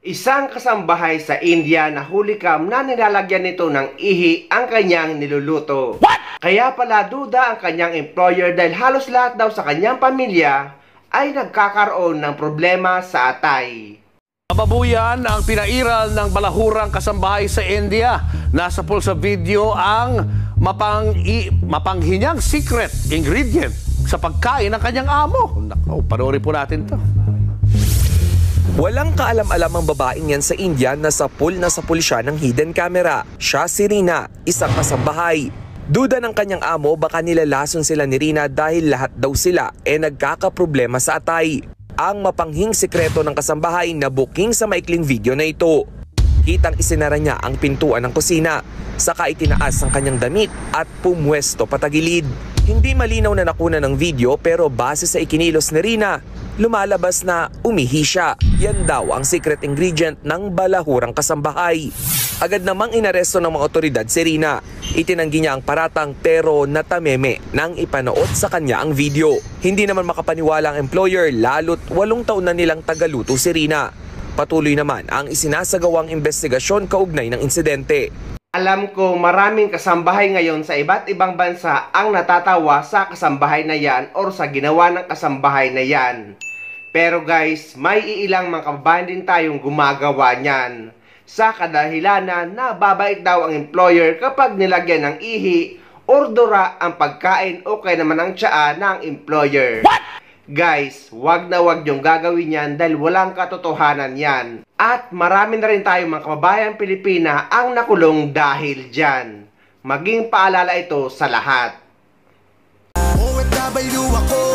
Isang kasambahay sa India na hulikam na nilalagyan nito ng ihi ang kanyang niluluto. What? Kaya pala duda ang kanyang employer dahil halos lahat daw sa kanyang pamilya ay nagkakaroon ng problema sa atay. Mababuyan ang pinairal ng balahurang kasambahay sa India. Nasa pool sa video ang mapanghinyang secret ingredient sa pagkain ng kanyang amo. Nako, panoorin po natin to. Walang kaalam-alam ang babaeng yan sa India na sa pool siya ng hidden camera. Siya si Rina, isang kasambahay. Duda ng kanyang amo baka nilalason sila ni Rina dahil lahat daw sila nagkakaproblema sa atay. Ang mapanghing sekreto ng kasambahay na booking sa maikling video na ito. Kitang isinara niya ang pintuan ng kusina, saka itinaas ang kanyang damit at pumwesto patagilid. Hindi malinaw na nakuna ng video pero base sa ikinilos ni Rina, lumalabas na umihi siya. Yan daw ang secret ingredient ng balahurang kasambahay. Agad namang inaresto ng mga otoridad si Rina. Itinanggi niya ang paratang pero natameme nang ipanood sa kanya ang video. Hindi naman makapaniwala ang employer lalo't 8 taon na nilang tagaluto si Rina. Patuloy naman ang isinasagawang investigasyon kaugnay ng insidente. Alam ko maraming kasambahay ngayon sa iba't ibang bansa ang natatawa sa kasambahay na yan or sa ginawa ng kasambahay na yan. Pero guys, may iilang mga kababayan din tayong gumagawa niyan. Sa kadahilanan na babait daw ang employer kapag nilagyan ng ihi or dura ang pagkain o kaya naman ang tsaa ng employer. What? Guys, wag na wag yung gagawin yan dahil walang katotohanan yan. At marami na rin tayong mga kababayang Pilipina ang nakulong dahil dyan. Maging paalala ito sa lahat. OFW ako.